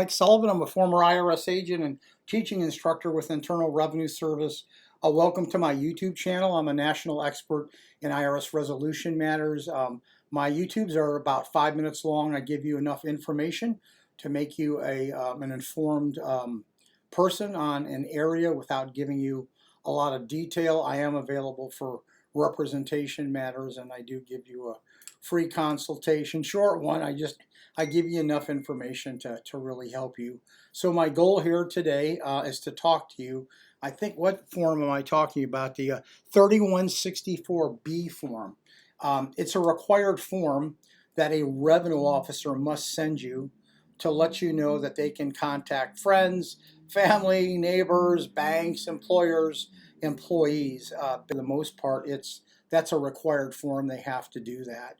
Mike Sullivan. I'm a former IRS agent and teaching instructor with Internal Revenue Service. Welcome to my YouTube channel. I'm a national expert in IRS resolution matters. My YouTubes are about 5 minutes long. I give you enough information to make you an informed person on an area without giving you a lot of detail. I am available for representation matters, and I do give you a free consultation, short one. I give you enough information to really help you. So my goal here today is to talk to you. I think, what form am I talking about? The 3164B form. It's a required form that a revenue officer must send you to let you know that they can contact friends, family, neighbors, banks, employers, employees. For the most part, that's a required form. They have to do that.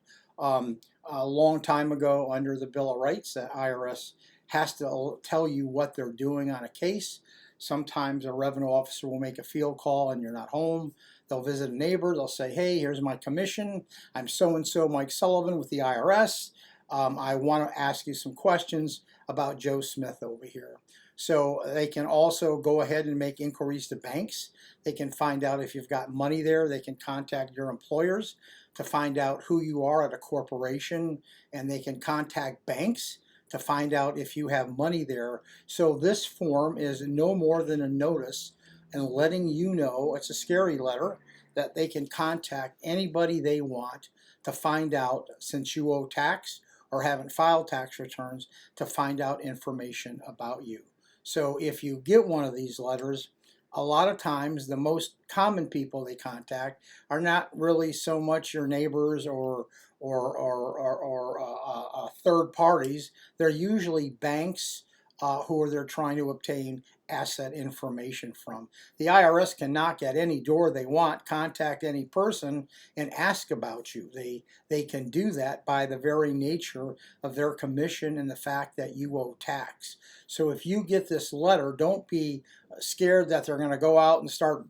A long time ago, under the Bill of Rights, the IRS has to tell you what they're doing on a case. Sometimes a revenue officer will make a field call and you're not home. They'll visit a neighbor. They'll say, hey, here's my commission. I'm so-and-so Mike Sullivan with the IRS. I want to ask you some questions about Joe Smith over here. So they can also go ahead and make inquiries to banks. They can find out if you've got money there. They can contact your employers to find out who you are at a corporation, and they can contact banks to find out if you have money there. So this form is no more than a notice and letting you know, it's a scary letter, that they can contact anybody they want to find out, since you owe tax or haven't filed tax returns, to find out information about you. So if you get one of these letters, a lot of times the most common people they contact are not really so much your neighbors or third parties. They're usually banks who they're trying to obtain asset information from. The IRS can knock at any door they want, contact any person, and ask about you. They can do that by the very nature of their commission and the fact that you owe tax. So if you get this letter, don't be scared that they're going to go out and start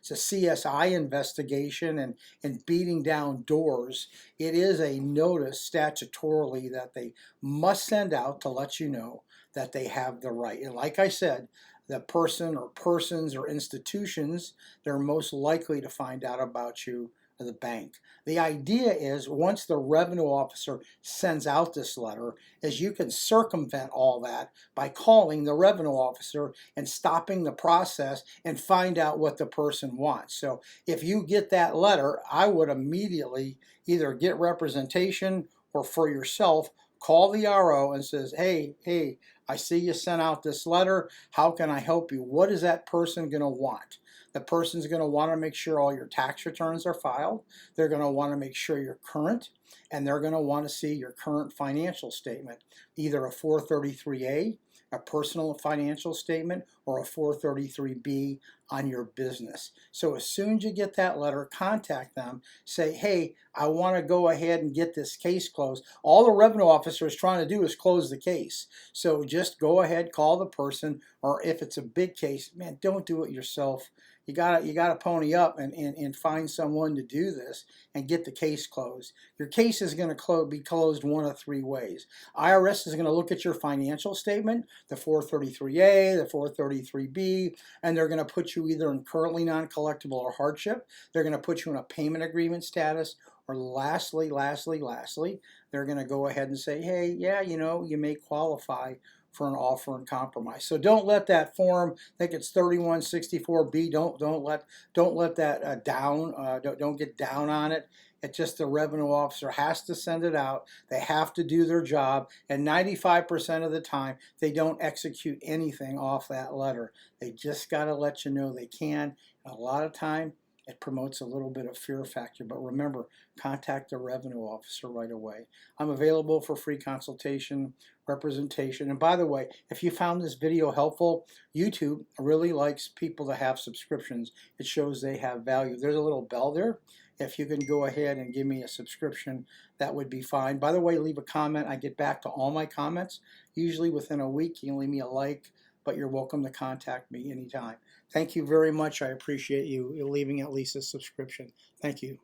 it's a CSI investigation and beating down doors. It is a notice statutorily that they must send out to let you know that they have the right. And like I said, the person or persons or institutions that are most likely to find out about you are the bank. The idea is, once the revenue officer sends out this letter, is you can circumvent all that by calling the revenue officer and stopping the process and find out what the person wants. So if you get that letter, I would immediately either get representation or for yourself call the RO and says, hey, I see you sent out this letter. How can I help you? What is that person going to want? The person's going to want to make sure all your tax returns are filed. They're going to want to make sure you're current, and they're going to want to see your current financial statement, either a 433A, a personal financial statement, or a 433B on your business. So as soon as you get that letter, contact them, say, hey, I want to go ahead and get this case closed. All the revenue officer is trying to do is close the case. So just go ahead, call the person, or if it's a big case, man, don't do it yourself. You gotta pony up and find someone to do this and get the case closed. Your case is going to be closed one of three ways. IRS is going to look at your financial statement, the 433A, the 433B, and they're going to put you either in currently non-collectible or hardship. They're going to put you in a payment agreement status, or lastly, they're going to go ahead and say, hey, yeah, you may qualify for an offer and compromise. So don't let that form, I think it's 3164B, don't let that down. Don't get down on it. It's just the revenue officer has to send it out. They have to do their job, and 95% of the time they don't execute anything off that letter. They just got to let you know they can. And a lot of time it promotes a little bit of fear factor, but remember, contact the revenue officer right away. I'm available for free consultation, representation. And by the way, if you found this video helpful, YouTube really likes people to have subscriptions. It shows they have value. There's a little bell there. If you can go ahead and give me a subscription, that would be fine. By the way, leave a comment. I get back to all my comments, usually within a week. You can leave me a like, but you're welcome to contact me anytime. Thank you very much. I appreciate you leaving at least a subscription. Thank you.